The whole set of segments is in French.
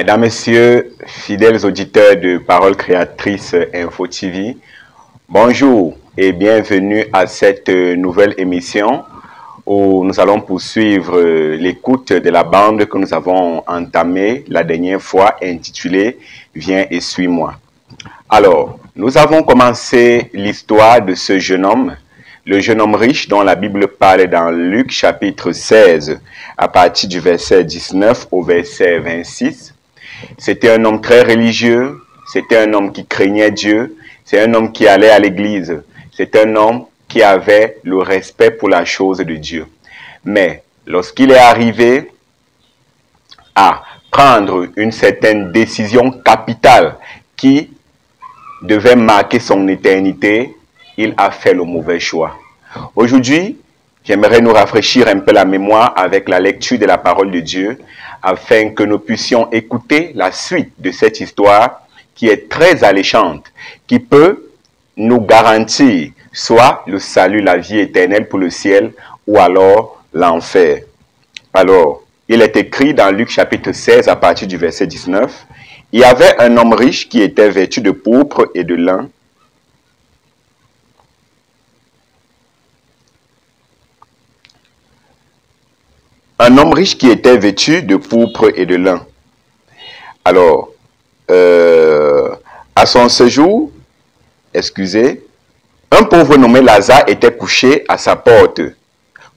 Mesdames, Messieurs, fidèles auditeurs de Parole Créatrice Info TV, bonjour et bienvenue à cette nouvelle émission où nous allons poursuivre l'écoute de la bande que nous avons entamée la dernière fois intitulée « Viens et suis-moi ». Alors, nous avons commencé l'histoire de ce jeune homme, le jeune homme riche dont la Bible parle dans Luc chapitre 16 à partir du verset 19 au verset 26. C'était un homme très religieux, c'était un homme qui craignait Dieu, c'est un homme qui allait à l'église, c'est un homme qui avait le respect pour la chose de Dieu. Mais lorsqu'il est arrivé à prendre une certaine décision capitale qui devait marquer son éternité, il a fait le mauvais choix. Aujourd'hui, j'aimerais nous rafraîchir un peu la mémoire avec la lecture de la parole de Dieu afin que nous puissions écouter la suite de cette histoire qui est très alléchante, qui peut nous garantir soit le salut, la vie éternelle pour le ciel ou alors l'enfer. Alors, il est écrit dans Luc chapitre 16 à partir du verset 19, « Il y avait un homme riche qui était vêtu de pourpre et de lin, un homme riche qui était vêtu de pourpre et de lin. » Alors, à son séjour, un pauvre nommé Lazare était couché à sa porte,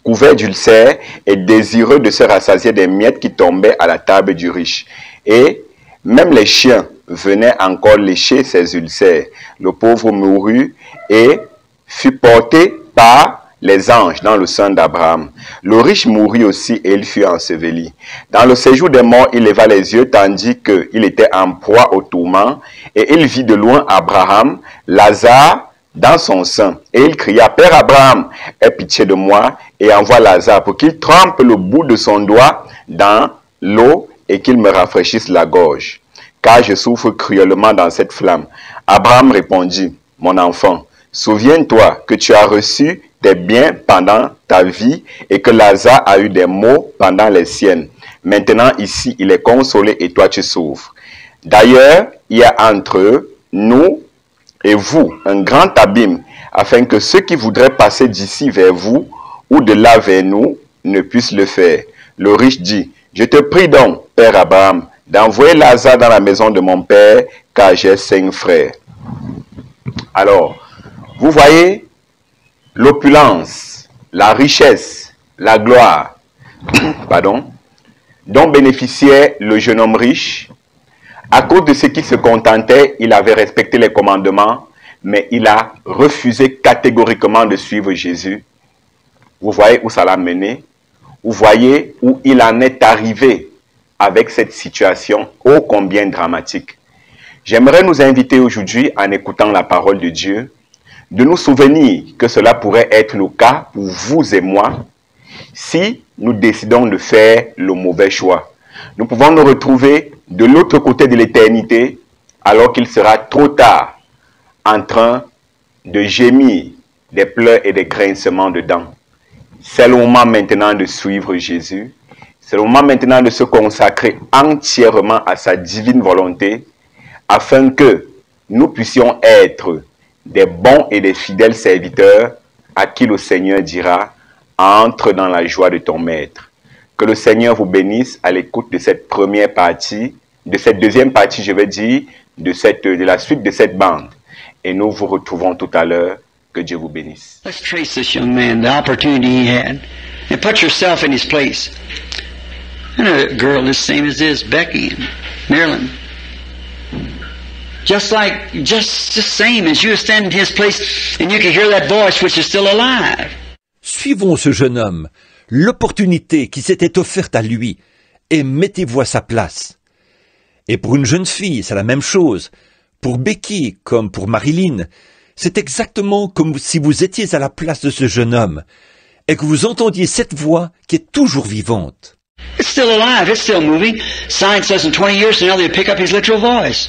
couvert d'ulcères et désireux de se rassasier des miettes qui tombaient à la table du riche. Et même les chiens venaient encore lécher ses ulcères. Le pauvre mourut et fut porté par les anges dans le sein d'Abraham. Le riche mourut aussi et il fut enseveli. Dans le séjour des morts, il leva les yeux tandis qu'il était en proie au tourment et il vit de loin Abraham, Lazare dans son sein. Et il cria, « Père Abraham, aie pitié de moi et envoie Lazare pour qu'il trempe le bout de son doigt dans l'eau et qu'il me rafraîchisse la gorge, car je souffre cruellement dans cette flamme. » Abraham répondit, « Mon enfant, souviens-toi que tu as reçu des biens pendant ta vie et que Lazare a eu des maux pendant les siennes. Maintenant, ici, il est consolé et toi, tu souffres. D'ailleurs, il y a entre nous et vous un grand abîme, afin que ceux qui voudraient passer d'ici vers vous ou de là vers nous ne puissent le faire. » Le riche dit, « Je te prie donc, Père Abraham, d'envoyer Lazare dans la maison de mon père, car j'ai 5 frères. » Alors, vous voyez l'opulence, la richesse, la gloire, dont bénéficiait le jeune homme riche. À cause de ce qui se contentait, il avait respecté les commandements, mais il a refusé catégoriquement de suivre Jésus. Vous voyez où ça l'a mené? Vous voyez où il en est arrivé avec cette situation ô combien dramatique. J'aimerais nous inviter aujourd'hui, en écoutant la parole de Dieu, de nous souvenir que cela pourrait être le cas pour vous et moi si nous décidons de faire le mauvais choix. Nous pouvons nous retrouver de l'autre côté de l'éternité alors qu'il sera trop tard en train de gémir des pleurs et des grincements de dents. C'est le moment maintenant de suivre Jésus. C'est le moment maintenant de se consacrer entièrement à sa divine volonté afin que nous puissions être des bons et des fidèles serviteurs à qui le Seigneur dira « Entre dans la joie de ton maître ». Que le Seigneur vous bénisse à l'écoute de cette première partie, de cette deuxième partie, je vais dire, de la suite de cette bande. Et nous vous retrouvons tout à l'heure. Que Dieu vous bénisse. Let's trace this young man, the opportunity he had, and put yourself in his place. And a girl the same as this, Becky and Marilyn. Just the same as you stand in his place and you can hear that voice which is still alive. Suivons ce jeune homme, l'opportunité qui s'était offerte à lui, et mettez-vous à sa place. Et pour une jeune fille, c'est la même chose. Pour Becky, comme pour Marilyn, c'est exactement comme si vous étiez à la place de ce jeune homme, et que vous entendiez cette voix qui est toujours vivante. It's still alive, it's still moving. Science says in 20 years from now they'll pick up his literal voice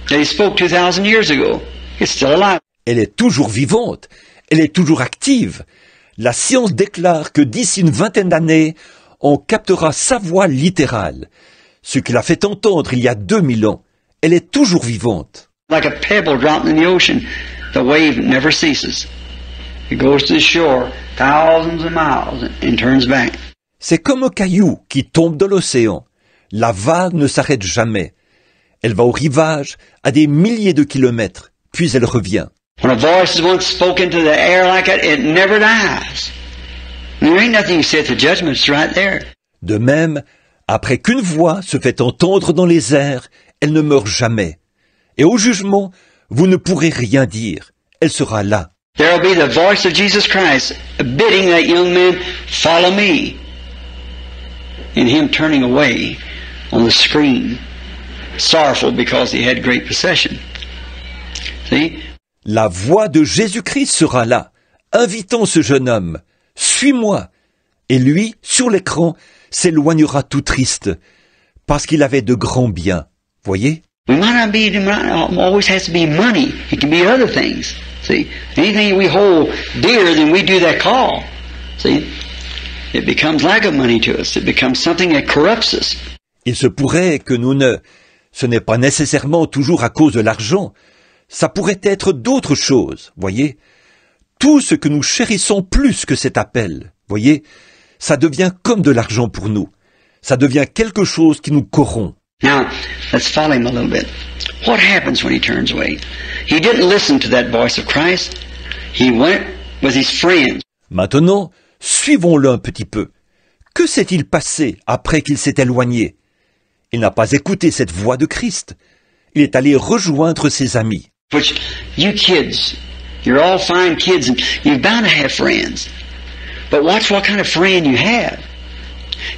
that he spoke 2,000 years ago. It's still alive. Elle est toujours vivante, elle est toujours active. La science déclare que d'ici une vingtaine d'années, on captera sa voix littérale. ce qu'il a fait entendre il y a 2000 ans, elle est toujours vivante. Like a pebble dropped in the ocean, the wave never ceases. It goes to the shore thousands of miles and turns back. C'est comme un caillou qui tombe dans l'océan. La vague ne s'arrête jamais. Elle va au rivage à des milliers de kilomètres, puis elle revient. When a voice is once spoken to the air like that, it never dies. There ain't nothing you say at the judgment, it's right there. De même, après qu'une voix se fait entendre dans les airs, elle ne meurt jamais. Et au jugement, vous ne pourrez rien dire. Elle sera là. There will be the voice of Jesus Christ bidding that young man, follow me. And him turning away on the screen, sorrowful because he had great possession. See? La voix de Jésus-Christ sera là, invitant ce jeune homme. Suis-moi. Et lui, sur l'écran, s'éloignera tout triste, parce qu'il avait de grands biens. Voyez? We might not be, it might not always has to be money. It can be other things. See? Anything we hold dearer than we do that call. See? It becomes like a money to us. It becomes something that corrupts us. Il se pourrait que ce n'est pas nécessairement toujours à cause de l'argent. Ça pourrait être d'autres choses, voyez. Tout ce que nous chérissons plus que cet appel, voyez, ça devient comme de l'argent pour nous. Ça devient quelque chose qui nous corrompt. Now, let's follow him a little bit. What happens when he turns away? He didn't listen to that voice of Christ. He went with his friends. Maintenant, suivons-le un petit peu. Que s'est-il passé après qu'il s'est éloigné? Il n'a pas écouté cette voix de Christ. Il est allé rejoindre ses amis. Which, you kids, you're all fine kids and you're bound to have friends. But watch what kind of friend you have.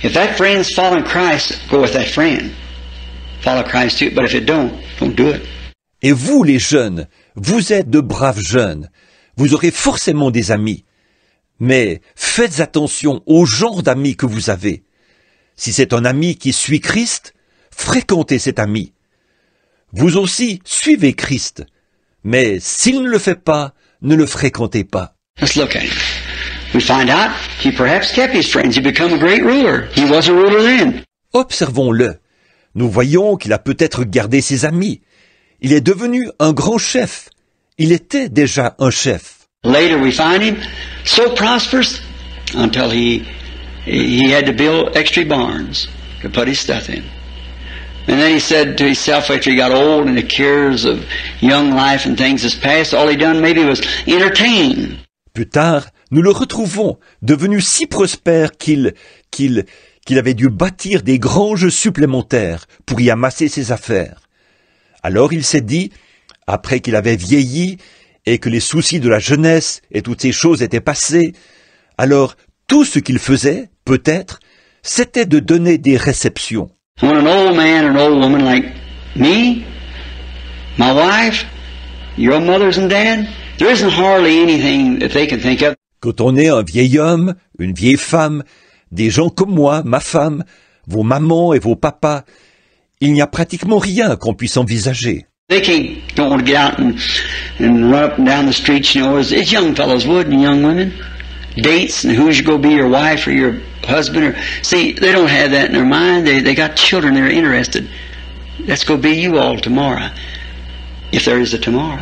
If that friend's following Christ, go with that friend. Follow Christ too, but if it don't do it. Et vous, les jeunes, vous êtes de braves jeunes. Vous aurez forcément des amis. Mais faites attention au genre d'amis que vous avez. Si c'est un ami qui suit Christ, fréquentez cet ami. Vous aussi, suivez Christ. Mais s'il ne le fait pas, ne le fréquentez pas. Let's look at him. We find out he perhaps kept his friends. He became a great ruler. He was a ruler then. Observons-le. Nous voyons qu'il a peut-être gardé ses amis. Il est devenu un grand chef. Il était déjà un chef. Later we find him so prosperous until he had to build extra barns to put his stuff in. And then he said to himself after he got old and the cares of young life and things has passed, all he done maybe was entertain. Plus tard, nous le retrouvons, devenu si prospère qu'il avait dû bâtir des granges supplémentaires pour y amasser ses affaires. Alors il s'est dit, après qu'il avait vieilli et que les soucis de la jeunesse et toutes ces choses étaient passées, alors tout ce qu'il faisait, peut-être, c'était de donner des réceptions. When an old man or an old woman like me, my wife, your mothers and dad, there isn't hardly anything that they can think of. Quand on est un vieil homme, une vieille femme, des gens comme moi, ma femme, vos mamans et vos papas, il n'y a pratiquement rien qu'on puisse envisager. They don't want to get out and run up and down the streets, you know, as young fellows would and young women. Dates and who's going to be your wife or your husband. Or see, they don't have that in their mind. They got children they're interested. That's going to be you all tomorrow, if there is a tomorrow.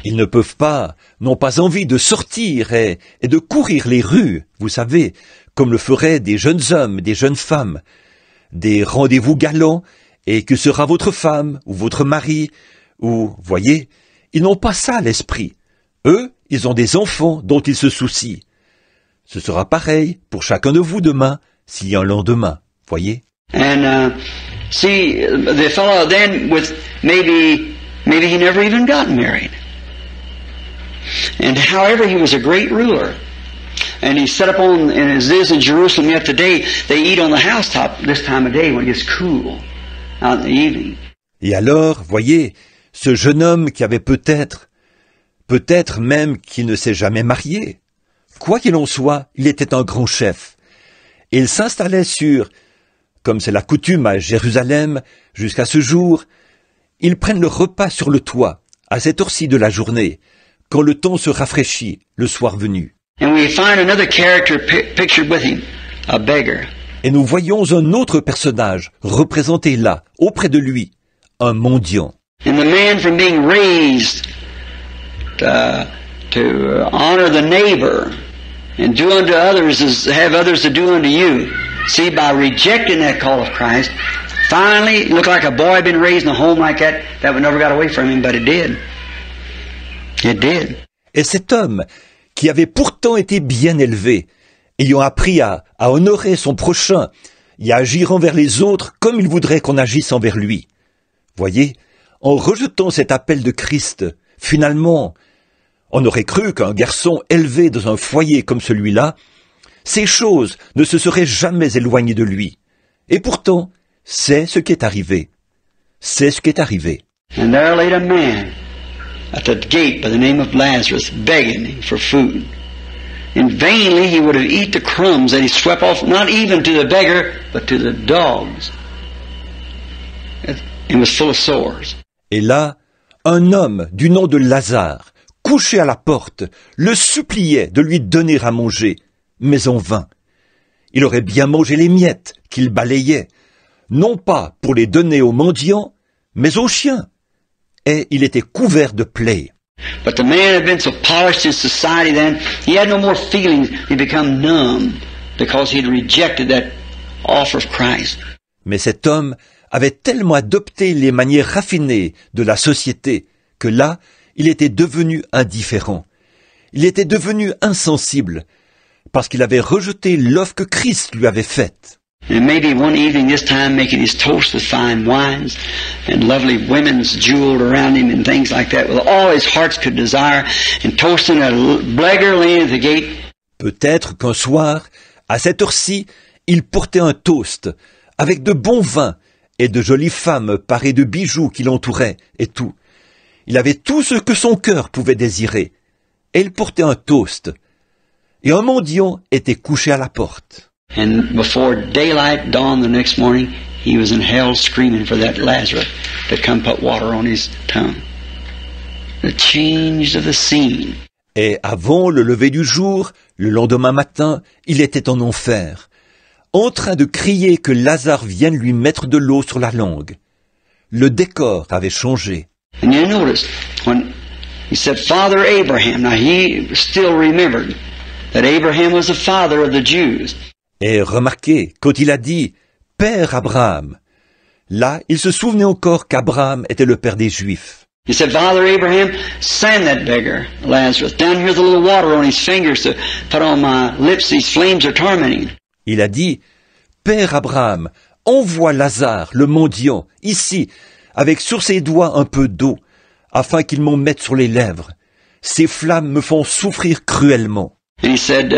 Ils ne peuvent pas, n'ont pas envie de sortir et de courir les rues, vous savez, comme le feraient des jeunes hommes, des jeunes femmes. Des rendez-vous galants, et que sera votre femme, ou votre mari, ou, voyez, ils n'ont pas ça à l'esprit. Eux, ils ont des enfants dont ils se soucient. Ce sera pareil pour chacun de vous demain, s'il y a un lendemain, voyez. And see, the fellow then with maybe he never even got married. And however, he was a great ruler. And he set up on, and as it is in Jerusalem yet today, they eat on the housetop this time of day when it gets cool out in the evening. Et alors, voyez, ce jeune homme qui avait peut-être même qu'il ne s'est jamais marié. Quoi qu'il en soit, il était un grand chef. Et il s'installait comme c'est la coutume à Jérusalem, jusqu'à ce jour, ils prennent le repas sur le toit, à cette heure-ci de la journée, quand le temps se rafraîchit, le soir venu. And we find another character pictured with him, a beggar. Et nous voyons un autre personnage représenté là, auprès de lui, un mendiant. And the man from being raised to honor the neighbor and do unto others as have others to do unto you. See, by rejecting that call of Christ, finally, it looked like a boy had been raised in a home like that would never got away from him, but it did. It did. Et cet homme, qui avait pourtant été bien élevé, ayant appris à honorer son prochain et à agir envers les autres comme il voudrait qu'on agisse envers lui. Voyez, en rejetant cet appel de Christ, finalement, on aurait cru qu'un garçon élevé dans un foyer comme celui-là, ces choses ne se seraient jamais éloignées de lui. Et pourtant, c'est ce qui est arrivé. C'est ce qui est arrivé. And there laid a man at the gate by the name of Lazarus, begging for food. And vainly he would have eaten the crumbs that he swept off, not even to the beggar, but to the dogs. It was full of sores. Et là, un homme du nom de Lazare, couché à la porte, le suppliait de lui donner à manger, mais en vain. Il aurait bien mangé les miettes qu'il balayait, non pas pour les donner aux mendiants, mais aux chiens. Et il était couvert de plaies. But the man had been so polished in society then, he had no more feelings. He become numb because he had rejected that offer of Christ. Mais cet homme avait tellement adopté les manières raffinées de la société que là, il était devenu indifférent. Il était devenu insensible parce qu'il avait rejeté l'offre que Christ lui avait faite. And maybe one evening this time making his toast with fine wines and lovely women's jeweled around him and things like that with all his hearts could desire and toasting a beggar laying at the gate. Peut-être qu'un soir, à cette heure-ci, il portait un toast avec de bons vins et de jolies femmes parées de bijoux qui l'entouraient et tout. Il avait tout ce que son cœur pouvait désirer. Et il portait un toast. Et un mendiant était couché à la porte. And before daylight dawned the next morning, he was in hell screaming for that Lazarus to come put water on his tongue. The change of the scene. Et avant le lever du jour, le lendemain matin, il était en enfer, en train de crier que Lazare vienne lui mettre de l'eau sur la langue. Le décor avait changé. And you notice, when he said, Father Abraham, now he still remembered that Abraham was the father of the Jews. Et remarquez, quand il a dit « Père Abraham », là, il se souvenait encore qu'Abraham était le père des Juifs. He said, Father Abraham, send that beggar, Lazarus. Down here's a little water on his fingers to put on my lips. These flames are tormenting. Il a dit « Père Abraham, envoie Lazare, le mendiant, ici, avec sur ses doigts un peu d'eau, afin qu'il m'en mette sur les lèvres. Ces flammes me font souffrir cruellement. » And he said,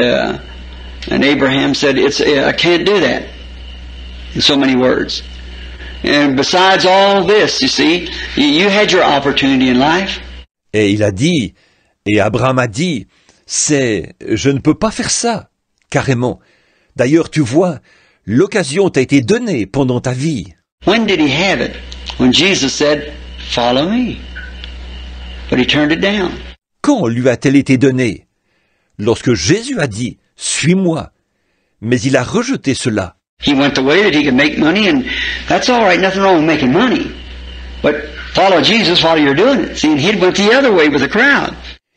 and Abraham said, I can't do that. In so many words. And besides all this, you see, you had your opportunity in life. Et il a dit, et Abraham a dit, je ne peux pas faire ça, carrément. D'ailleurs, tu vois, l'occasion t'a été donnée pendant ta vie. When did he have it? When Jesus said, follow me. But he turned it down. Quand lui a-t-elle été donnée? Lorsque Jésus a dit, suis-moi. Mais il a rejeté cela. He went the way that he could make money, and that's all right, nothing wrong with making money. But follow Jesus while you're doing it. See, and he went the other way with the crowd.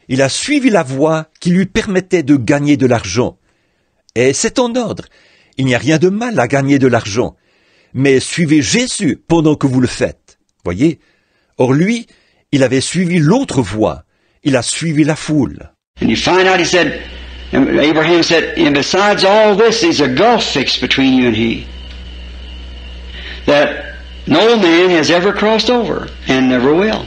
Il a suivi la voie qui lui permettait de gagner de l'argent. Et c'est en ordre. Il n'y a rien de mal à gagner de l'argent. Mais suivez Jésus pendant que vous le faites. Voyez? Or lui, il avait suivi l'autre voie. Il a suivi la foule. And you find out, he said, Abraham said, and besides all this, there's a gulf fixed between you and he, that no man has ever crossed over, and never will.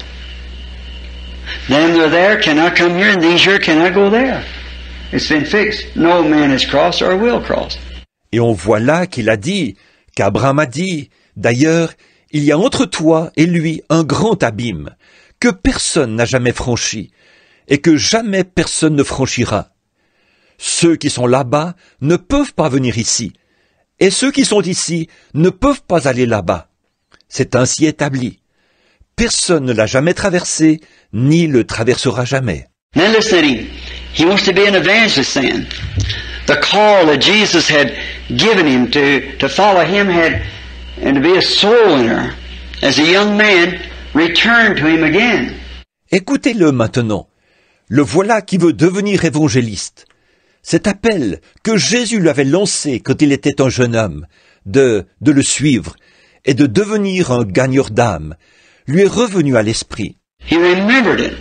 Them that are there cannot come here, and these here cannot go there. It's been fixed. No man has crossed or will cross. Et on voit là qu'il a dit, qu'Abraham a dit, d'ailleurs, il y a entre toi et lui un grand abîme, que personne n'a jamais franchi, et que jamais personne ne franchira. Ceux qui sont là-bas ne peuvent pas venir ici, et ceux qui sont ici ne peuvent pas aller là-bas. C'est ainsi établi. Personne ne l'a jamais traversé, ni le traversera jamais. Now listen, he wants to be an evangelist then. the call that Jesus had given him to follow him and to be a soul winner, as a young man, returned to him again. Écoutez-le maintenant. Le voilà qui veut devenir évangéliste. Cet appel que Jésus lui avait lancé quand il était un jeune homme, de le suivre et de devenir un gagneur d'âme, lui est revenu à l'esprit. He remembered it,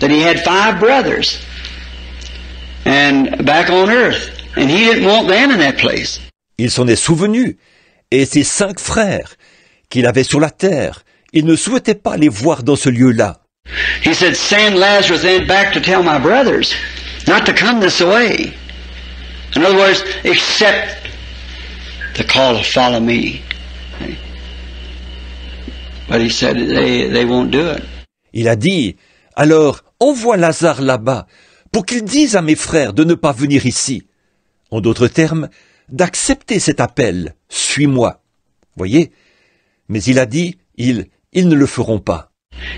that he had 5 brothers and back on earth, and he didn't want them in that place. Il s'en est souvenu, et ses 5 frères qu'il avait sur la terre, il ne souhaitait pas les voir dans ce lieu-là. He said, send Lazarus then back to tell my brothers not to come this way. In other words, accept the call to follow me. But he said they won't do it. Il a dit, alors envoie Lazare là-bas pour qu'il dise à mes frères de ne pas venir ici. En d'autres termes, d'accepter cet appel, suis-moi. Voyez? Mais il a dit, ils ne le feront pas.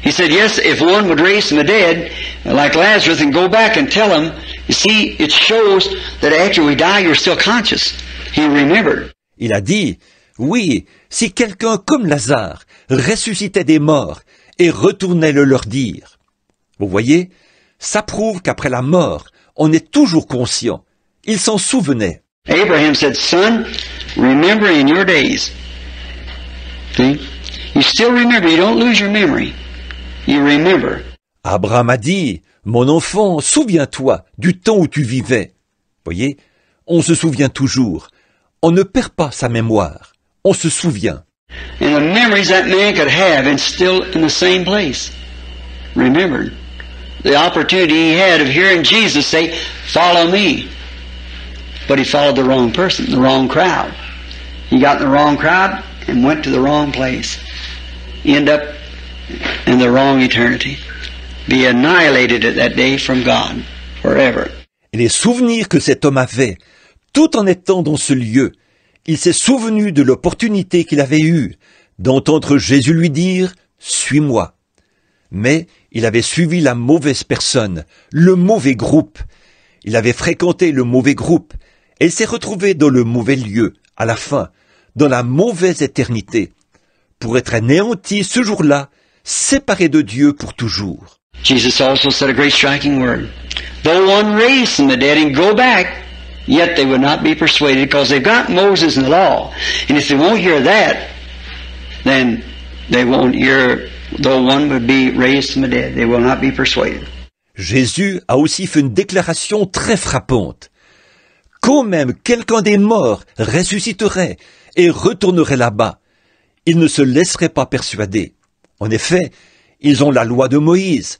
He said, yes, if one would raise from the dead, like Lazarus, and go back and tell him, you see, it shows that after we die, you're still conscious. He remembered. Il a dit, oui, si quelqu'un comme Lazare ressuscitait des morts et retournait le leur dire. Vous voyez, ça prouve qu'après la mort, on est toujours conscient. Il s'en souvenait. Abraham said, son, remember in your days. See? You still remember, you don't lose your memory. You remember. Abraham a dit, mon enfant, souviens-toi du temps où tu vivais. Voyez, on se souvient toujours. On ne perd pas sa mémoire. On se souvient. And the memories that man could have and still in the same place. Remembered. The opportunity he had of hearing Jesus say, follow me. But he followed the wrong person, the wrong crowd. He got in the wrong crowd and went to the wrong place. End up in the wrong eternity. Be annihilated at that day from God forever. Et les souvenirs que cet homme avait, tout en étant dans ce lieu, il s'est souvenu de l'opportunité qu'il avait eue d'entendre Jésus lui dire « Suis-moi ». Mais il avait suivi la mauvaise personne, le mauvais groupe. Il avait fréquenté le mauvais groupe et il s'est retrouvé dans le mauvais lieu, à la fin, dans la mauvaise éternité, pour être anéanti ce jour-là, séparé de Dieu pour toujours. Jesus also said a great striking word. Though one raised from the dead and go back, yet they would not be persuaded because they've got Moses and the law. And if they won't hear that, then they won't hear, though one would be raised from the dead, they will not be persuaded. Jésus a aussi fait une déclaration très frappante. Quand même quelqu'un des morts ressusciterait et retournerait là-bas, ils ne se laisseraient pas persuader. En effet, ils ont la loi de Moïse,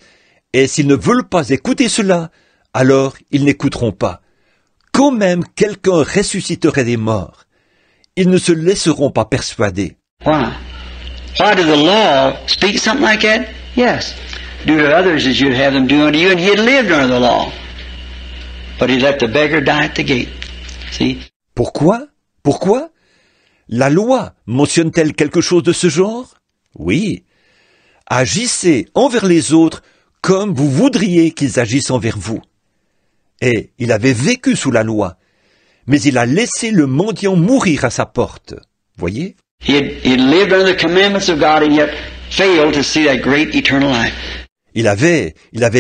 et s'ils ne veulent pas écouter cela, alors ils n'écouteront pas. Quand même quelqu'un ressusciterait des morts, ils ne se laisseront pas persuader. Why? Why did the law speak something like that? Yes. Do to others as you'd have them do unto you, and he had lived under the law. But he let the beggar die at the gate. See? Pourquoi? Pourquoi? La loi mentionne-t-elle quelque chose de ce genre? Oui. Agissez envers les autres comme vous voudriez qu'ils agissent envers vous. Et il avait vécu sous la loi, mais il a laissé le mendiant mourir à sa porte. Voyez? He lived under the commandments of God and yet failed to see that great eternal life. Il avait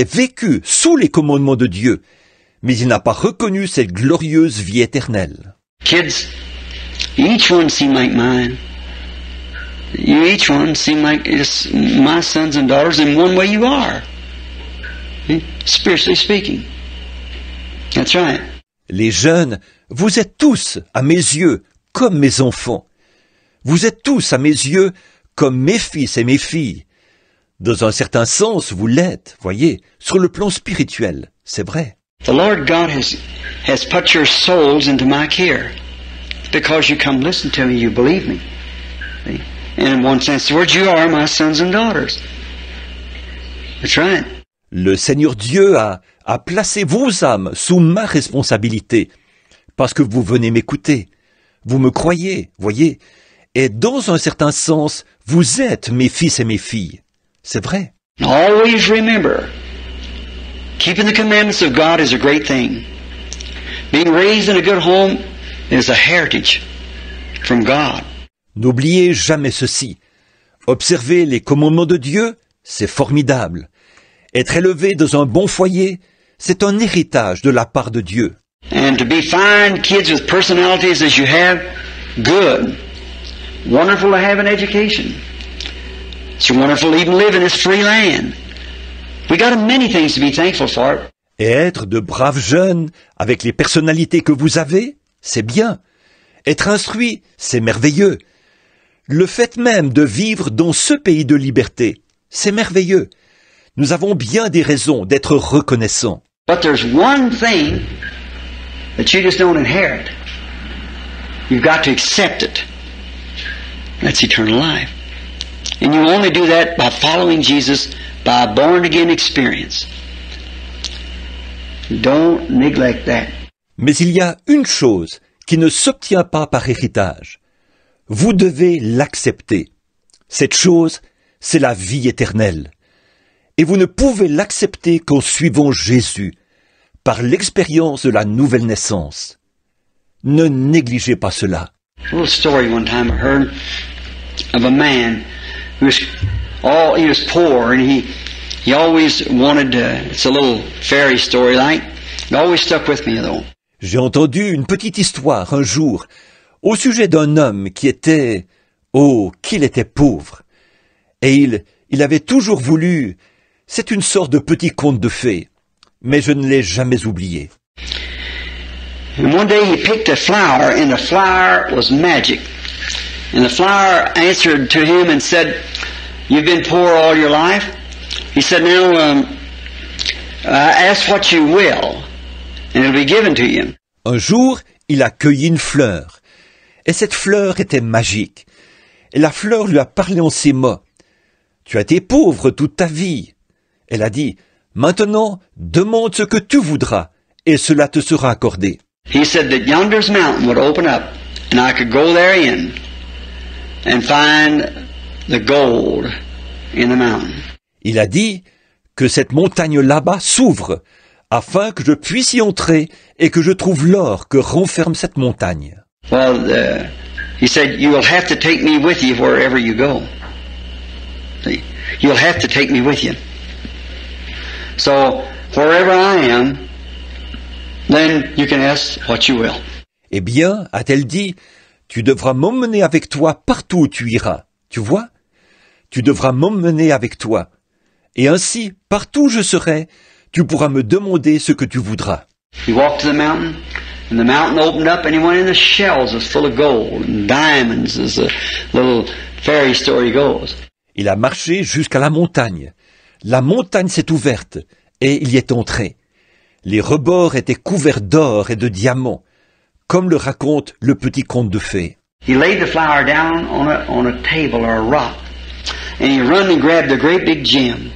vécu sous les commandements de Dieu, mais il n'a pas reconnu cette glorieuse vie éternelle. Kids, each one seem like mine. You each one seem like it's my sons and daughters in one way you are. Spiritually speaking. That's right. Les jeunes, vous êtes tous, à mes yeux, comme mes enfants. Vous êtes tous, à mes yeux, comme mes fils et mes filles. Dans un certain sens, vous l'êtes, voyez, sur le plan spirituel, c'est vrai. The Lord God has put your souls into my care. Because you come listen to me, you believe me. See? And in one sense, the words, you are my sons and daughters. That's right. Le Seigneur Dieu a placé vos âmes sous ma responsabilité, parce que vous venez m'écouter. Vous me croyez, voyez. Et dans un certain sens, vous êtes mes fils et mes filles. C'est vrai. Always remember, keeping the commandments of God is a great thing. Being raised in a good home is a heritage from God. N'oubliez jamais ceci. Observer les commandements de Dieu, c'est formidable. Être élevé dans un bon foyer, c'est un héritage de la part de Dieu. And to be fine kids with personalities as you have, good. Wonderful to have an education. It's wonderful to even live in this free land. We got many things to be thankful for. Et être de braves jeunes, avec les personnalités que vous avez, c'est bien. Être instruit, c'est merveilleux. Le fait même de vivre dans ce pays de liberté, c'est merveilleux. Nous avons bien des raisons d'être reconnaissants. But there's one thing that you just don't inherit. You've got to accept it. That's eternal life. And you only do that by following Jesus by a born-again experience. Don't neglect that. Mais il y a une chose qui ne s'obtient pas par héritage. Vous devez l'accepter. Cette chose, c'est la vie éternelle. Et vous ne pouvez l'accepter qu'en suivant Jésus, par l'expérience de la nouvelle naissance. Ne négligez pas cela. A little story one time I heard of a man who was poor, and he always wanted it's a little fairy story like. It always stuck with me though. J'ai entendu une petite histoire un jour au sujet d'un homme qui était, qu'il était pauvre. Et il avait toujours voulu, c'est une sorte de petit conte de fées, mais je ne l'ai jamais oublié. And one day he picked a flower, and the flower was magic. And the flower answered to him and said, "You've been poor all your life." He said, "Now, ask what you will, and it'll be given to you." Un jour, il a cueilli une fleur, et cette fleur était magique. Et la fleur lui a parlé en ces mots. « Tu as été pauvre toute ta vie. » Elle a dit, « Maintenant, demande ce que tu voudras, et cela te sera accordé. » He said that yonder's mountain would open up, and I could go therein and find the gold in the mountain. Il a dit que cette montagne là-bas s'ouvre, afin que je puisse y entrer et que je trouve l'or que renferme cette montagne. Well, he said, "You will have to take me with you wherever you go. See? You'll have to take me with you. So, wherever I am, then you can ask what you will." Eh bien, a-t-elle dit, tu devras m'emmener avec toi partout où tu iras. Tu vois? Tu devras m'emmener avec toi. Et ainsi, partout où je serai, tu pourras me demander ce que tu voudras. He walked to the mountain, and the mountain opened up, and he went in the shells was full of gold and diamonds, as the little fairy story goes. Il a marché jusqu'à la montagne. La montagne s'est ouverte, et il y est entré. Les rebords étaient couverts d'or et de diamants, comme le raconte le petit conte de fées. He laid the flower down on a table or a rock, and he run and grabbed a great big gem.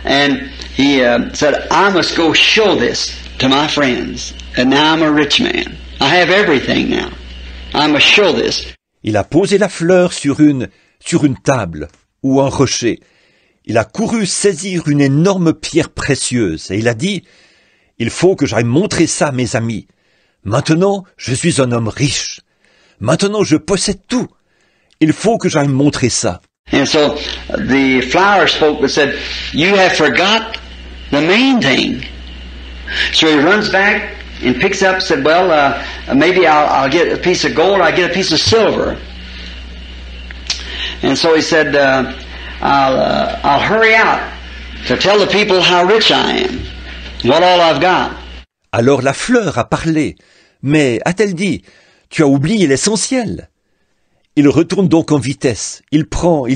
And he said, "I must go show this to my friends. And now I'm a rich man. I have everything now. I must show this." Il a posé la fleur sur une table ou un rocher. Il a couru saisir une énorme pierre précieuse et il a dit, « Il faut que j'aille montrer ça à mes amis. Maintenant, je suis un homme riche. Maintenant, je possède tout. Il faut que j'aille montrer ça. » And so the flower spoke but said, "You have forgot the main thing." So he runs back and picks up, said, "Well, maybe I'll get a piece of gold, I'll get a piece of silver." And so he said, I'll hurry out to tell the people how rich I am, what all I've got." Alors la fleur a parlé, mais a-t-elle dit, « Tu as oublié l'essentiel ?» Il retourne donc en vitesse. Il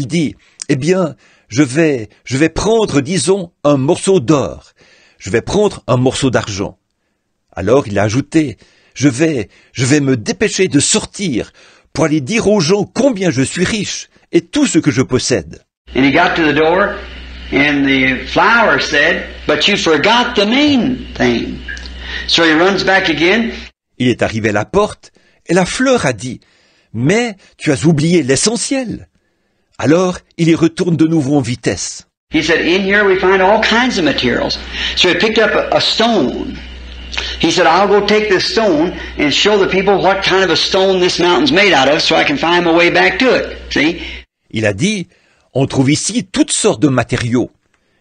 dit, « Eh bien, je vais prendre, disons, un morceau d'or. Je vais prendre un morceau d'argent. » Alors il a ajouté, je vais me dépêcher de sortir pour aller dire aux gens combien je suis riche et tout ce que je possède. And he got to the door, and the flower said, "But you forgot the main thing." So he runs back again. Il est arrivé à la porte, et la fleur a dit, « Mais tu as oublié l'essentiel. » Alors, il y retourne de nouveau en vitesse. He said, "In here we find all kinds of materials." So he picked up a stone, He said, I'll go take this stone and show the people what kind of a stone this mountain's made out of so I can find my way back to it. See? Il a dit, on trouve ici toutes sortes de matériaux.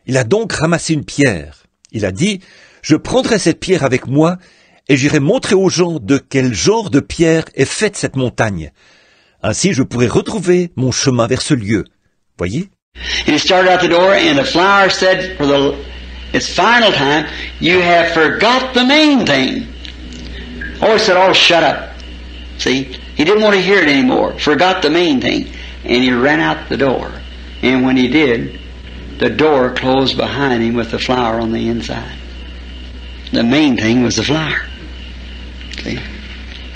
Il a donc ramassé une pierre. Il a dit, je prendrai cette pierre avec moi et j'irai montrer aux gens de quel genre de pierre est faite cette montagne. Ainsi, je pourrai retrouver mon chemin vers ce lieu. Voyez? And he started out the door, and the flower said, for its final time, you have forgot the main thing. Oh, he said, oh, shut up. See? He didn't want to hear it anymore. Forgot the main thing. And he ran out the door. And when he did, the door closed behind him with the flower on the inside. The main thing was the flower. See?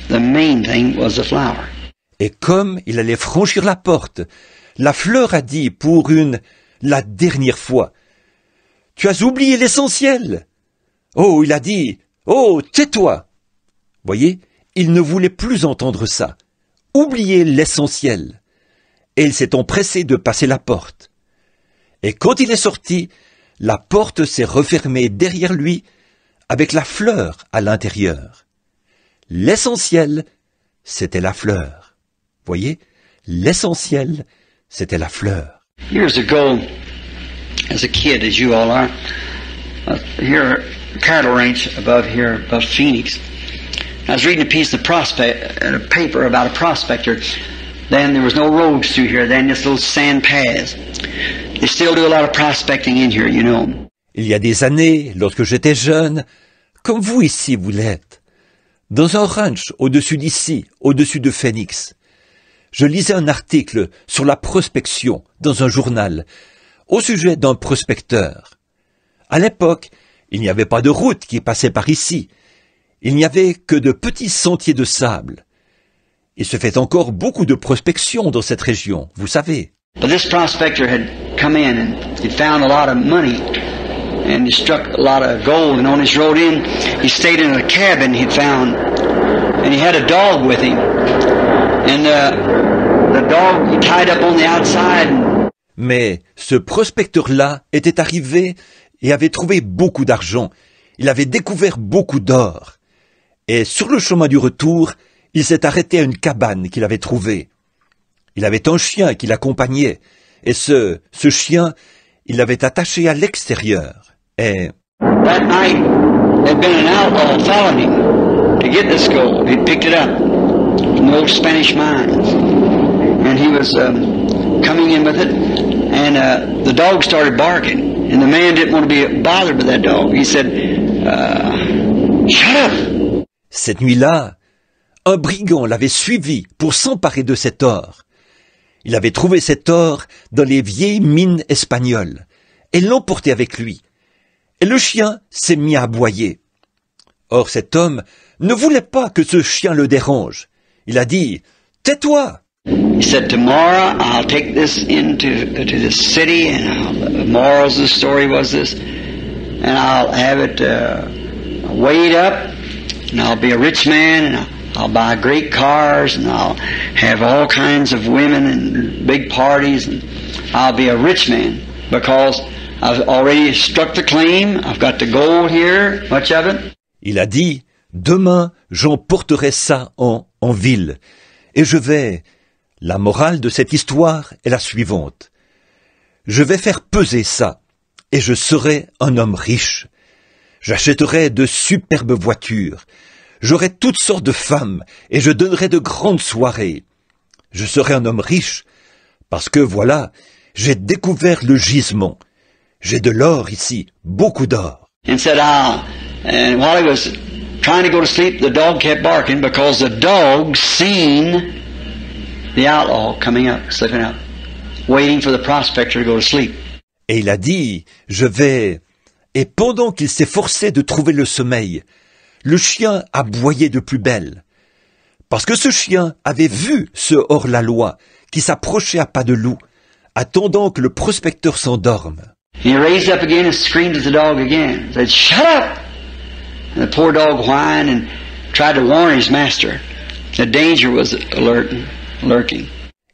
The main thing was the flower. Et comme il allait franchir la porte, la fleur a dit pour la dernière fois, « Tu as oublié l'essentiel !» Oh, il a dit, « Oh, tais-toi !» Voyez, il ne voulait plus entendre ça. Oublier l'essentiel. Et il s'est empressé de passer la porte. Et quand il est sorti, la porte s'est refermée derrière lui avec la fleur à l'intérieur. L'essentiel, c'était la fleur. Voyez, l'essentiel, c'était la fleur. Years ago, as a kid, as you all are, here, cattle ranch above Phoenix. I was reading a piece of a paper about a prospector. Then there was no roads through here. Then just little sand paths. They still do a lot of prospecting in here, you know. Il y a des années, lorsque j'étais jeune, comme vous ici vous l'êtes, dans un ranch au-dessus d'ici, au-dessus de Phoenix, je lisais un article sur la prospection dans un journal au sujet d'un prospecteur. À l'époque, il n'y avait pas de route qui passait par ici. Il n'y avait que de petits sentiers de sable. Il se fait encore beaucoup de prospection dans cette région, vous savez. But this prospector had come in and he found a lot of money and he struck a lot of gold, and on his road in, he stayed in a cabin he'd found, and he had a dog with him. And the dog he tied up on the outside. Mais ce prospecteur-là était arrivé et avait trouvé beaucoup d'argent. Il avait découvert beaucoup d'or. Et sur le chemin du retour, il s'est arrêté à une cabane qu'il avait trouvée. Il avait un chien qui l'accompagnait. Et ce chien, il l'avait attaché à l'extérieur. Et that night had been an outlaw following him to get this gold. He picked it up from the old Spanish mines. And he was coming in with it, and the dog started barking, and the man didn't want to be bothered with that dog. He said, shut up! Cette nuit-là, un brigand l'avait suivi pour s'emparer de cet or. Il avait trouvé cet or dans les vieilles mines espagnoles et l'emportait avec lui. Et le chien s'est mis à aboyer. Or cet homme ne voulait pas que ce chien le dérange. Il a dit, « Tais-toi !» He said, tomorrow I'll take this into the city, and the morals of the story was this, and I'll have it weighed up, and I'll be a rich man, and I'll buy great cars, and I'll have all kinds of women and big parties, and I'll be a rich man because I've already struck the claim. I've got the gold here, much of it. Il a dit, demain j'emporterai ça en ville, et je vais... La morale de cette histoire est la suivante. Je vais faire peser ça, et je serai un homme riche. J'achèterai de superbes voitures. J'aurai toutes sortes de femmes, et je donnerai de grandes soirées. Je serai un homme riche, parce que voilà, j'ai découvert le gisement. J'ai de l'or ici, beaucoup d'or. And said, and while he was trying to go to sleep, the dog kept barking because the dog seen the outlaw coming up, slipping up, waiting for the prospector to go to sleep. Et il a dit, je vais... Et pendant qu'il s'efforçait de trouver le sommeil, le chien aboyait de plus belle. Parce que ce chien avait vu ce hors-la-loi qui s'approchait à pas de loup, attendant que le prospecteur s'endorme. He raised up again and screamed at the dog again. Said, shut up! And the poor dog whined and tried to warn his master. The danger was lurking.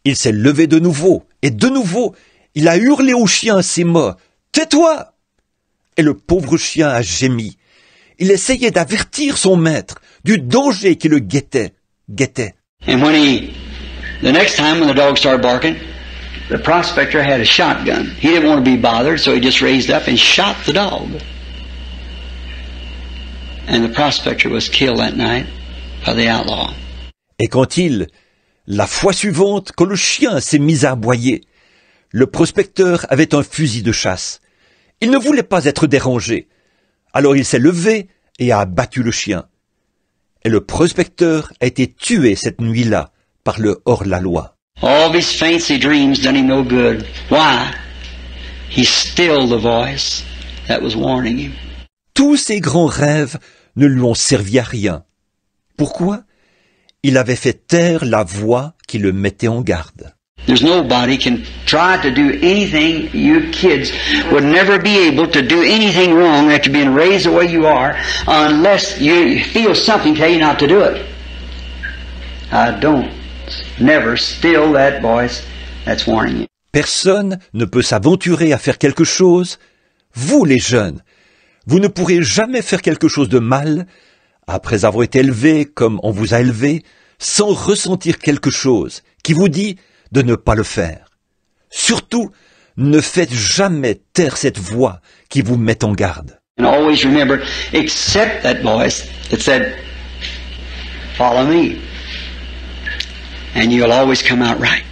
Il s'est levé de nouveau, et de nouveau, il a hurlé au chien à ses mots, « Tais-toi !» Et le pauvre chien a gémi. il essayait d'avertir son maître du danger qui le guettait. And the next time when the dog started barking, the prospector had a shotgun. He didn't want to be bothered, so he just raised up and shot the dog. And the prospector was killed that night by the outlaw. Et la fois suivante, quand le chien s'est mis à aboyer, le prospecteur avait un fusil de chasse. Il ne voulait pas être dérangé. Alors il s'est levé et a abattu le chien. Et le prospecteur a été tué cette nuit-là par le hors-la-loi. All of his fancy dreams done him no good. Why? He stilled the voice that was warning him. Tous ses grands rêves ne lui ont servi à rien. Pourquoi? Il avait fait taire la voix qui le mettait en garde. There's nobody can try to do anything. You kids would never be able to do anything wrong after being raised the way you are unless you feel something tell you not to do it. Don't never still that voice that's warning you. Personne ne peut s'aventurer à faire quelque chose. Vous les jeunes, vous ne pourrez jamais faire quelque chose de mal après avoir été élevé comme on vous a élevé sans ressentir quelque chose qui vous dit de ne pas le faire. Surtout, ne faites jamais taire cette voix qui vous met en garde. And always remember, accept that voice that said, follow me. And you'll always come out right.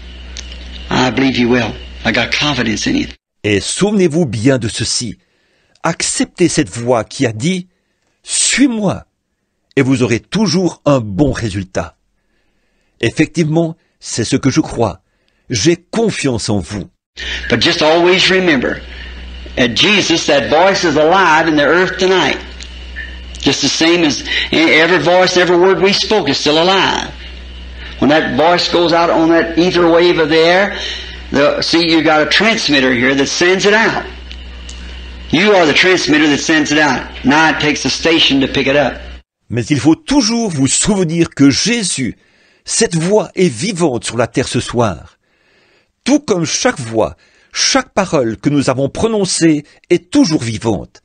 I believe you will. I got confidence in you. Et souvenez-vous bien de ceci. Acceptez cette voix qui a dit, suis-moi, et vous aurez toujours un bon résultat. Effectivement, c'est ce que je crois. J'ai confiance en vous. But just always remember, at Jesus, that voice is alive in the earth tonight. Just the same as every voice, every word we spoke is still alive. When that voice goes out on that ether wave of the air, see, you got a transmitter here that sends it out. You are the transmitter that sends it out. Now it takes a station to pick it up. Mais il faut toujours vous souvenir que Jésus, cette voix est vivante sur la terre ce soir. Tout comme chaque voix, chaque parole que nous avons prononcée est toujours vivante.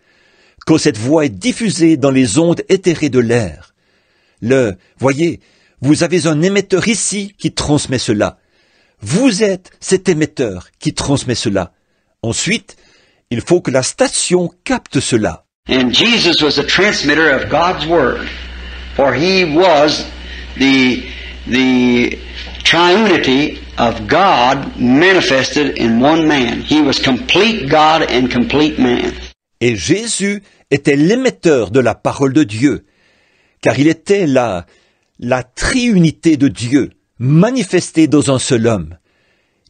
Quand cette voix est diffusée dans les ondes éthérées de l'air. Voyez, vous avez un émetteur ici qui transmet cela. Vous êtes cet émetteur qui transmet cela. Ensuite, il faut que la station capte cela. And Jesus was a transmitter of God's Word, for He was the triunity of God manifested in one man. He was complete God and complete man. Et Jésus était l'émetteur de la parole de Dieu, car il était la triunité de Dieu, manifestée dans un seul homme.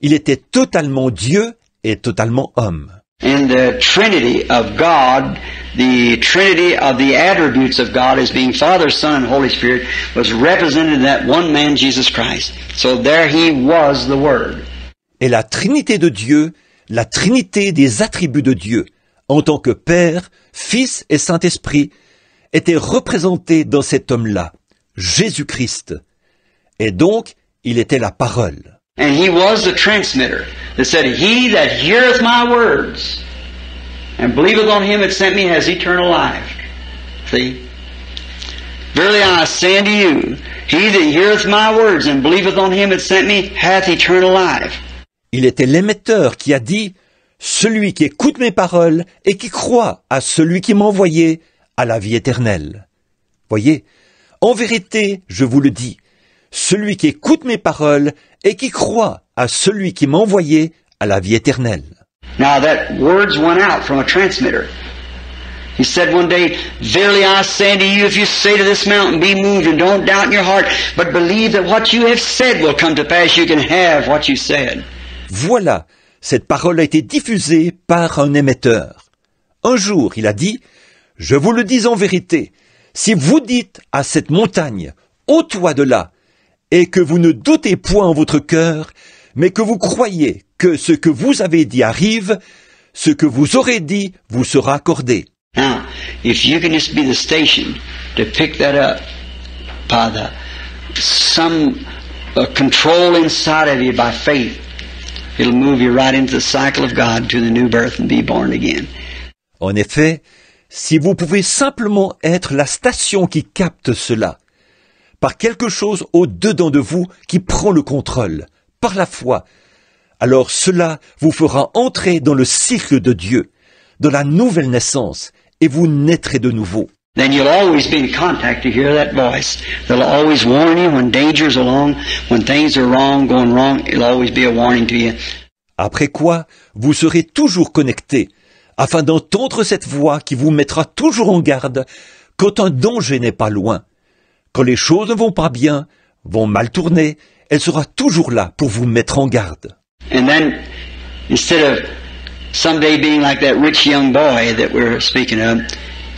Il était totalement Dieu et totalement homme. And the Trinity of God, the Trinity of the attributes of God as being Father, Son, and Holy Spirit was represented in that one man, Jesus Christ. So there He was the Word. Et la Trinité de Dieu, la Trinité des attributs de Dieu, en tant que Père, Fils et Saint-Esprit, était représentée dans cet homme-là, Jésus-Christ. Et donc, il était la parole. And He was the transmitter that said, He that heareth my words and believeth on Him that sent me has eternal life. See? Verily I say unto you, He that heareth my words and believeth on Him that sent me hath eternal life. Il était l'émetteur qui a dit, celui qui écoute mes paroles et qui croit à celui qui m'a envoyé a la vie éternelle. Voyez, en vérité, je vous le dis, celui qui écoute mes paroles et qui croit à celui qui m'a envoyé à la vie éternelle. Now that words went out from a transmitter. He said one day, Verily I say unto you, if you say to this mountain, be moved, and don't doubt in your heart, but believe that what you have said will come to pass, you can have what you said. Voilà, cette parole a été diffusée par un émetteur. Un jour, il a dit, je vous le dis en vérité, si vous dites à cette montagne, ôte-toi de là, et que vous ne doutez point en votre cœur, mais que vous croyez que ce que vous avez dit arrive, ce que vous aurez dit vous sera accordé. Now, if you can just be the station to pick that up by some control inside of you by faith, it'll move you right into the cycle of God to the new birth and be born again. En effet, si vous pouvez simplement être la station qui capte cela, par quelque chose au-dedans de vous qui prend le contrôle, par la foi, alors cela vous fera entrer dans le cycle de Dieu, dans la nouvelle naissance, et vous naîtrez de nouveau. Then you'll always be in contact to hear that voice. It'll always warn you when danger's along, when things are wrong, going wrong, it'll always be a warning to you. Après quoi, vous serez toujours connectés, afin d'entendre cette voix qui vous mettra toujours en garde quand un danger n'est pas loin. Quand les choses ne vont pas bien, vont mal tourner, elle sera toujours là pour vous mettre en garde. And then, instead of someday being like that rich young boy that we're speaking of,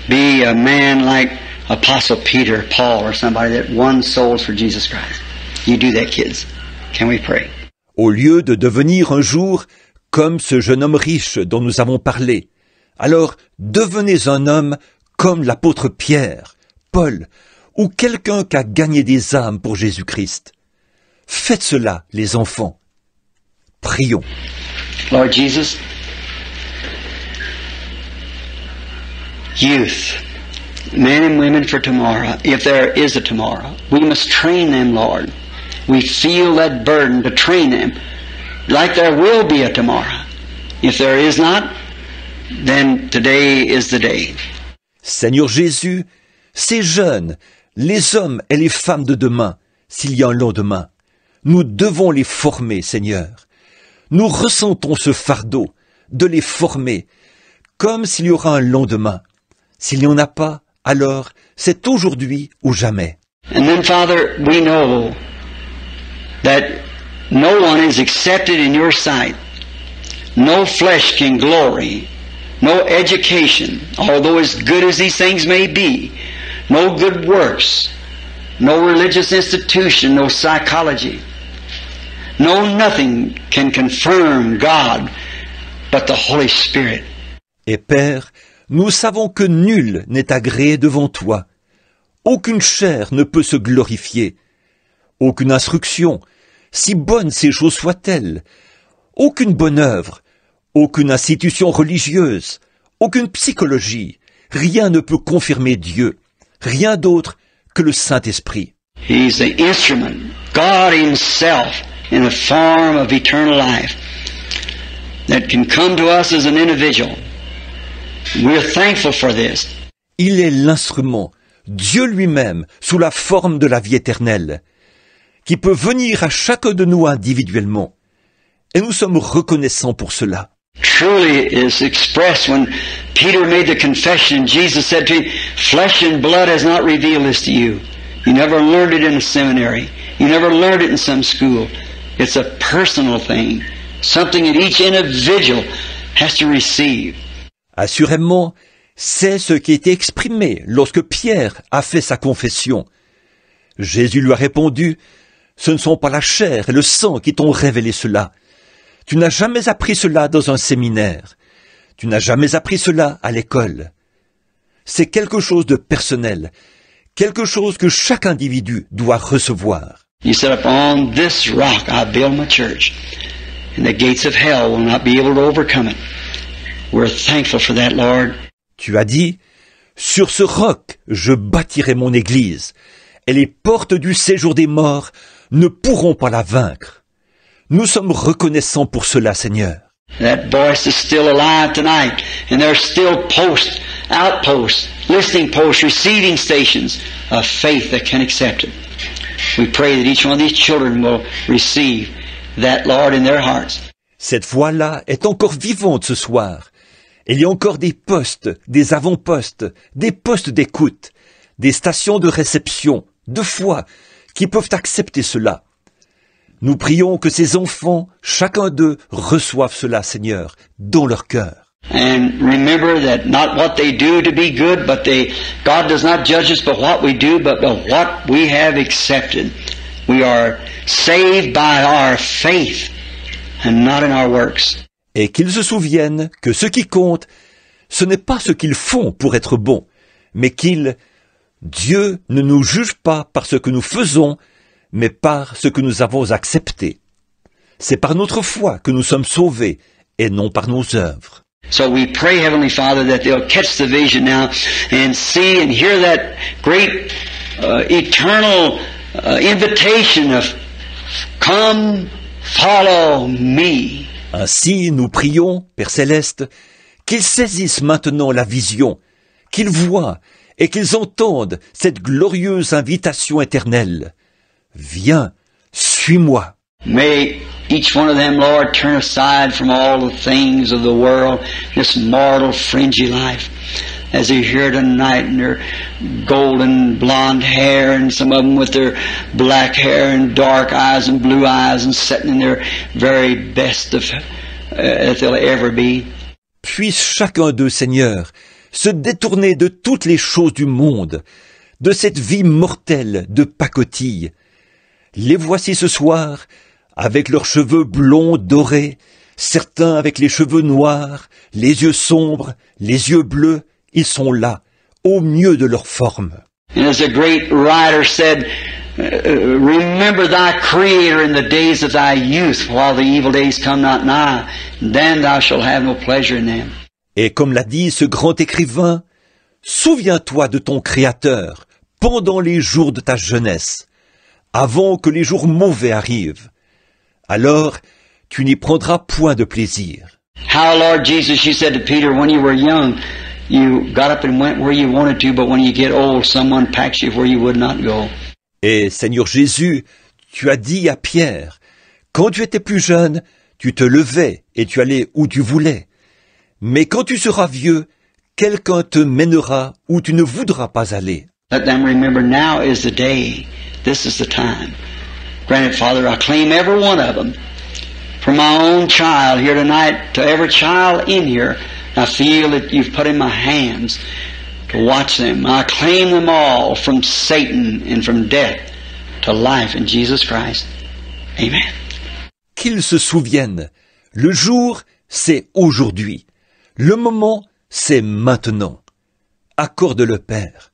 be a man like Apostle Peter, Paul, or somebody that won souls for Jesus Christ. You do that, kids. Can we pray? Au lieu de devenir un jour comme ce jeune homme riche dont nous avons parlé, alors devenez un homme comme l'apôtre Pierre, Paul, ou quelqu'un qui a gagné des âmes pour Jésus-Christ. Faites cela, les enfants. Prions. Lord Jesus, youth, men and women for tomorrow, if there is a tomorrow, we must train them, Lord. We feel that burden to train them like there will be a tomorrow. If there is not, then today is the day. Seigneur Jésus, ces jeunes, les hommes et les femmes de demain, s'il y a un lendemain, nous devons les former, Seigneur. Nous ressentons ce fardeau de les former, comme s'il y aura un lendemain. S'il n'y en a pas, alors c'est aujourd'hui ou jamais. And then, Father, we know that no one is accepted in your sight. No flesh can glory. No education, although as good as these things may be. No good works. No religious institution. No psychology. No nothing can confirm God but the Holy Spirit. Et Père, nous savons que nul n'est agréé devant toi. Aucune chair ne peut se glorifier. Aucune instruction, si bonnes ces choses soient-elles. Aucune bonne œuvre. Aucune institution religieuse. Aucune psychologie. Rien ne peut confirmer Dieu. Rien d'autre que le Saint-Esprit. He's the instrument, God Himself, in the form of eternal life, that can come to us as an individual. We're thankful for this. Il est l'instrument, Dieu lui-même, sous la forme de la vie éternelle, qui peut venir à chacun de nous individuellement. Et nous sommes reconnaissants pour cela. Truly it is expressed when Peter made the confession. Jesus said to him, "Flesh and blood has not revealed this to you. You never learned it in a seminary. You never learned it in some school. It's a personal thing, something that each individual has to receive." Assurément, c'est ce qui était exprimé lorsque Pierre a fait sa confession. Jésus lui a répondu, « Ce ne sont pas la chair et le sang qui t'ont révélé cela. Tu n'as jamais appris cela dans un séminaire. Tu n'as jamais appris cela à l'école. C'est quelque chose de personnel, quelque chose que chaque individu doit recevoir. » You said, "Upon this rock I build my church, and the gates of hell will not be able to overcome it." We're thankful for that, Lord. Tu as dit, « Sur ce roc, je bâtirai mon église, et les portes du séjour des morts ne pourront pas la vaincre. » Nous sommes reconnaissants pour cela, Seigneur. That voice is still alive tonight, and there's still posts, outposts, listening posts, receiving stations of faith that can accept it. We pray that each one of these children will receive that, Lord, in their hearts. Cette voix-là est encore vivante ce soir. Il y a encore des postes, des avant-postes, des postes d'écoute, des stations de réception, de foi, qui peuvent accepter cela. Nous prions que ces enfants, chacun d'eux, reçoivent cela, Seigneur, dans leur cœur. And remember that not what they do to be good, but God does not judge us by what we do, but by what we have accepted. We are saved by our faith and not in our works. Et qu'ils se souviennent que ce qui compte, ce n'est pas ce qu'ils font pour être bons, mais Dieu ne nous juge pas par ce que nous faisons, mais par ce que nous avons accepté. C'est par notre foi que nous sommes sauvés, et non par nos œuvres. So we pray, Heavenly Father, that they'll catch the vision now and see and hear that great eternal invitation of come, follow me. Ainsi, nous prions, Père Céleste, qu'ils saisissent maintenant la vision, qu'ils voient et qu'ils entendent cette glorieuse invitation éternelle. Viens, suis-moi. May each one of them, Lord, turn aside from all the things of the world, this mortal, fringy life, as they hear tonight in their golden blonde hair, and some of them with their black hair and dark eyes and blue eyes, and sitting in their very best of that they'll ever be. Puisse chacun d'eux, Seigneur, se détourner de toutes les choses du monde, de cette vie mortelle de pacotille. Les voici ce soir, avec leurs cheveux blonds dorés, certains avec les cheveux noirs, les yeux sombres, les yeux bleus, ils sont là, au mieux de leur forme. And as a great writer said, remember thy Creator in the days of thy youth, while the evil days come not nigh, then thou shalt have no pleasure in them. Et comme l'a dit ce grand écrivain, souviens-toi de ton Créateur pendant les jours de ta jeunesse, avant que les jours mauvais arrivent. Alors, tu n'y prendras point de plaisir. How, Lord Jesus, you said to Peter, when you were young, you got up and went where you wanted to, but when you get old, someone packs you where you would not go. Et Seigneur Jésus, tu as dit à Pierre, quand tu étais plus jeune, tu te levais et tu allais où tu voulais. Mais quand tu seras vieux, quelqu'un te mènera où tu ne voudras pas aller. Let them remember now is the day. This is the time. Granted, Father, I claim every one of them. From my own child here tonight to every child in here, I feel that you've put in my hands to watch them. I claim them all from Satan and from death to life in Jesus Christ. Amen. Qu'ils se souviennent, le jour, c'est aujourd'hui. Le moment, c'est maintenant. Accorde-le, Père.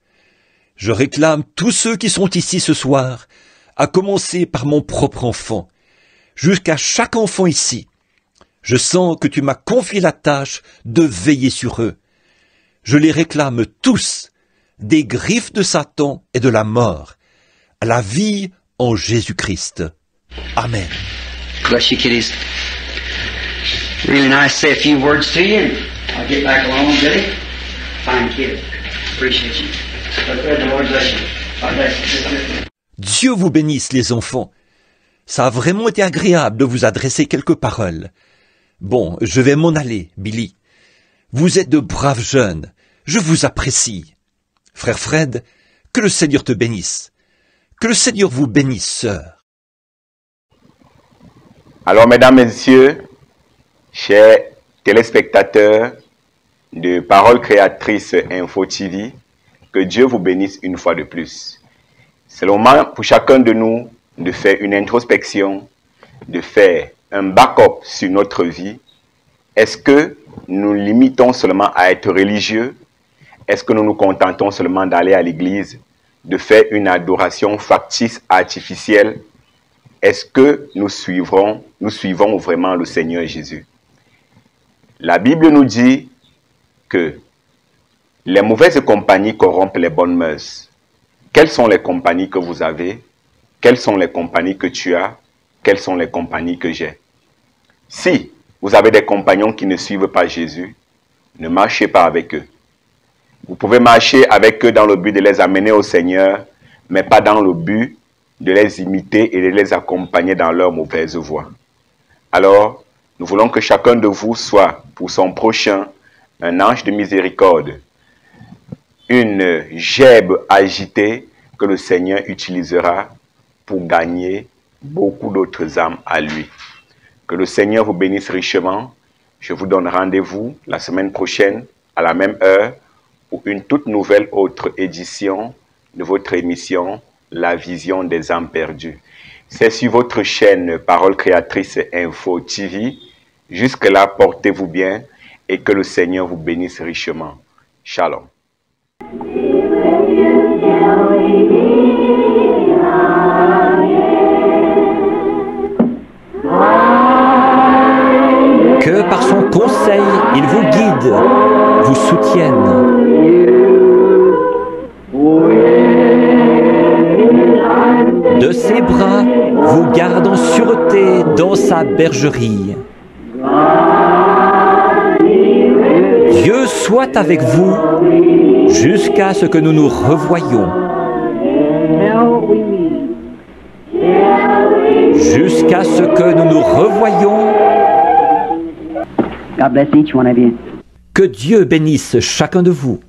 Je réclame tous ceux qui sont ici ce soir, à commencer par mon propre enfant, jusqu'à chaque enfant ici. Je sens que tu m'as confié la tâche de veiller sur eux. Je les réclame tous, des griffes de Satan et de la mort, à la vie en Jésus-Christ. Amen. Bless you, kiddies. Really nice to say a few words to you. I'll get back along, Billy. Fine kid. Appreciate you. But the Lord bless you. God bless you. Dieu vous bénisse, les enfants. Ça a vraiment été agréable de vous adresser quelques paroles. Bon, je vais m'en aller, Billy. Vous êtes de braves jeunes. Je vous apprécie. Frère Fred, que le Seigneur te bénisse. Que le Seigneur vous bénisse, sœur. Alors, mesdames, messieurs, chers téléspectateurs de Paroles Créatrices Info TV, que Dieu vous bénisse une fois de plus. C'est le moment pour chacun de nous de faire une introspection, de faire un backup sur notre vie. Est-ce que nous limitons seulement à être religieux? Est-ce que nous nous contentons seulement d'aller à l'église, de faire une adoration factice, artificielle? Est-ce que nous suivons vraiment le Seigneur Jésus? La Bible nous dit que les mauvaises compagnies corrompent les bonnes mœurs. Quelles sont les compagnies que vous avez? Quelles sont les compagnies que tu as? Quelles sont les compagnies que j'ai? Si vous avez des compagnons qui ne suivent pas Jésus, ne marchez pas avec eux. Vous pouvez marcher avec eux dans le but de les amener au Seigneur, mais pas dans le but de les imiter et de les accompagner dans leur mauvaise voie. Alors, nous voulons que chacun de vous soit, pour son prochain, un ange de miséricorde, une gerbe agitée que le Seigneur utilisera pour gagner beaucoup d'autres âmes à lui. Que le Seigneur vous bénisse richement. Je vous donne rendez-vous la semaine prochaine à la même heure pour une toute nouvelle autre édition de votre émission La Vision des âmes perdues. C'est sur votre chaîne Paroles Créatrices Info TV. Jusque-là, portez-vous bien et que le Seigneur vous bénisse richement. Shalom. Que par son conseille, il vous guide, vous soutienne. De ses bras vous garde en sûreté dans sa bergerie. Dieu soit avec vous jusqu'à ce que nous nous revoyions. Jusqu'à ce que nous nous revoyions. God bless each one of you. Que Dieu bénisse chacun de vous.